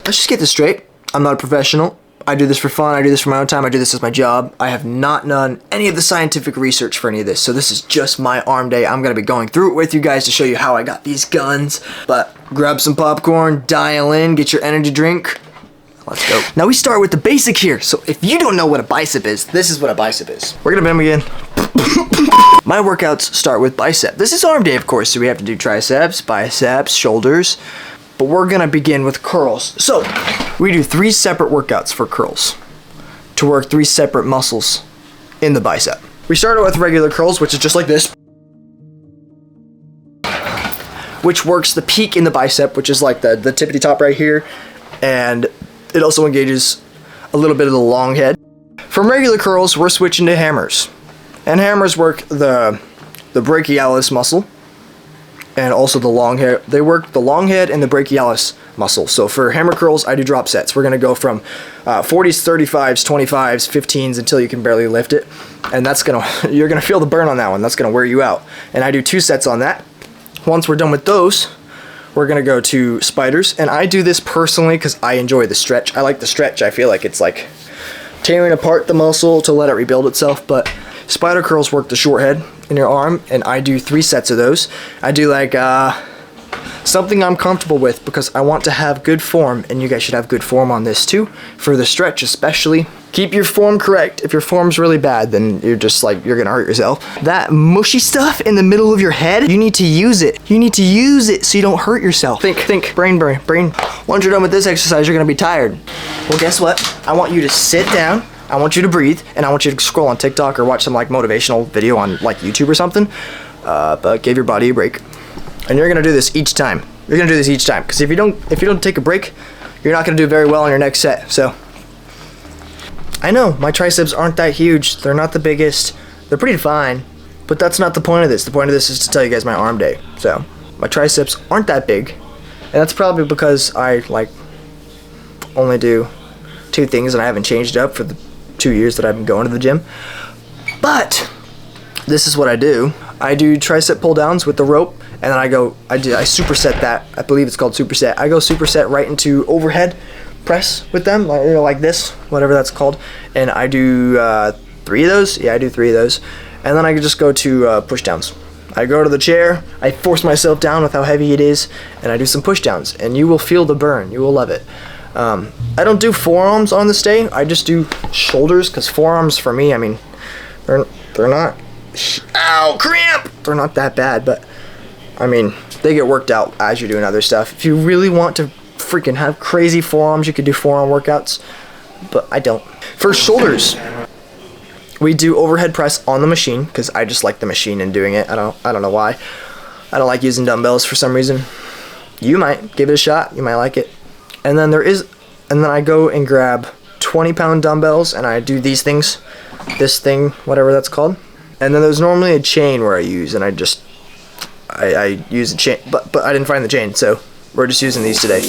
let's just get this straight. I'm not a professional. I do this for fun. I do this for my own time. I do this as my job. I have not done any of the scientific research for any of this. So this is just my arm day. I'm going to be going through it with you guys to show you how I got these guns. But grab some popcorn, dial in, get your energy drink. Let's go. Now we start with the basic here. So if you don't know what a bicep is, this is what a bicep is. We're going to begin. My workouts start with bicep. This is arm day, of course. So we have to do triceps, biceps, shoulders. But we're gonna begin with curls. So we do 3 separate workouts for curls to work 3 separate muscles in the bicep. We start with regular curls, which is just like this, which works the peak in the bicep, which is like the tippity top right here, and it also engages a little bit of the long head. From regular curls, we're switching to hammers, and hammers work the brachialis muscle and also the long head. They work the long head and the brachialis muscle. So for hammer curls, I do drop sets. We're gonna go from 40s, 35s, 25s, 15s until you can barely lift it, and you're gonna feel the burn on that one. That's gonna wear you out. And I do 2 sets on that. Once we're done with those, we're gonna go to spiders, and I do this personally because I enjoy the stretch. I like the stretch. I feel like it's like tearing apart the muscle to let it rebuild itself. But spider curls work the short head in your arm, and I do 3 sets of those. I do like something I'm comfortable with because I want to have good form, and you guys should have good form on this too, for the stretch especially. Keep your form correct. If your form's really bad, then you're gonna hurt yourself. That mushy stuff in the middle of your head, you need to use it. You need to use it so you don't hurt yourself. Think, brain. Once you're done with this exercise, you're gonna be tired. Well, guess what? I want you to sit down, I want you to breathe, and I want you to scroll on TikTok or watch some like motivational video on like YouTube or something, but give your body a break. And you're gonna do this each time. You're gonna do this each time, because if you don't take a break, you're not gonna do very well on your next set. So I know my triceps aren't that huge. They're not the biggest. They're pretty fine, but that's not the point of this. The point of this is to tell you guys my arm day. So my triceps aren't that big, and that's probably because I like only do 2 things, and I haven't changed it up for the 2 years that I've been going to the gym. But this is what I do. I do tricep pull downs with the rope, and then I superset that. I believe it's called superset. I go superset right into overhead press with them, like this, whatever that's called. And I do 3 of those. Yeah, I do 3 of those. And then I can just go to push downs. I go to the chair, I force myself down with how heavy it is, and I do some push downs, and you will feel the burn. You will love it. I don't do forearms on this day. I just do shoulders, because forearms for me, I mean, they're not, ow, cramp! They're not that bad, but I mean, they get worked out as you're doing other stuff. If you really want to freaking have crazy forearms, you could do forearm workouts, but I don't. For shoulders, we do overhead press on the machine, because I just like the machine and doing it. I don't know why. I don't like using dumbbells for some reason. You might give it a shot. You might like it. And then I go and grab 20-pound dumbbells, and I do these things, this thing, whatever that's called. And then there's normally a chain where I use, and I use a chain, but I didn't find the chain, so we're just using these today.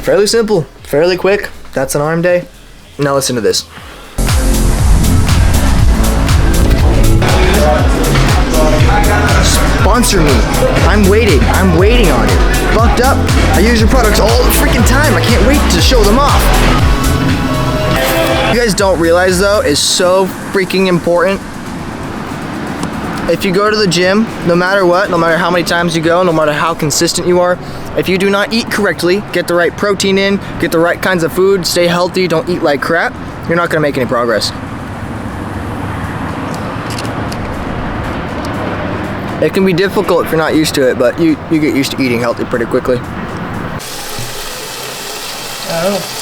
Fairly simple, fairly quick. That's an arm day. Now listen to this. Sponsor me. I'm waiting on it. Fucked up. I use your products all the freaking time. I can't wait to show them off. You guys don't realize though, is so freaking important, If you go to the gym, no matter what, no matter how many times you go, no matter how consistent you are, if you do not eat correctly, get the right protein in, get the right kinds of food, stay healthy, don't eat like crap, you're not gonna make any progress. It can be difficult if you're not used to it, but you get used to eating healthy pretty quickly. Oh.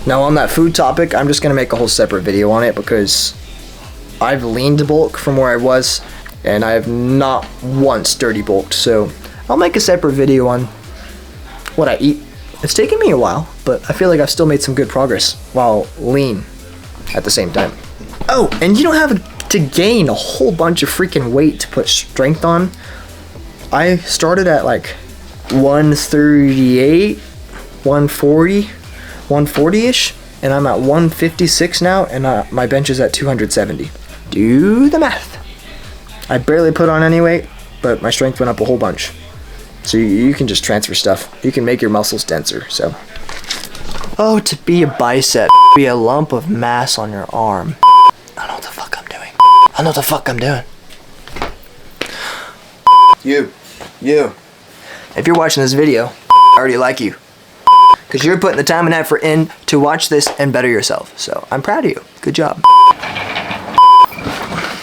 Now on that food topic, I'm just gonna make a whole separate video on it because I've leaned bulk from where I was and I have not once dirty bulked. So I'll make a separate video on what I eat. It's taken me a while, but I feel like I've still made some good progress while lean at the same time. Oh, and you don't have to gain a whole bunch of freaking weight to put strength on. I started at like 138, 140. 140-ish, and I'm at 156 now, and my bench is at 270. Do the math. I barely put on any weight, but my strength went up a whole bunch. So you can just transfer stuff. You can make your muscles denser, so. Oh, to be a bicep, be a lump of mass on your arm. I don't know what the fuck I'm doing. I don't know what the fuck I'm doing. You. If you're watching this video, I already like you. Because you're putting the time and effort in to watch this and better yourself. So I'm proud of you. Good job.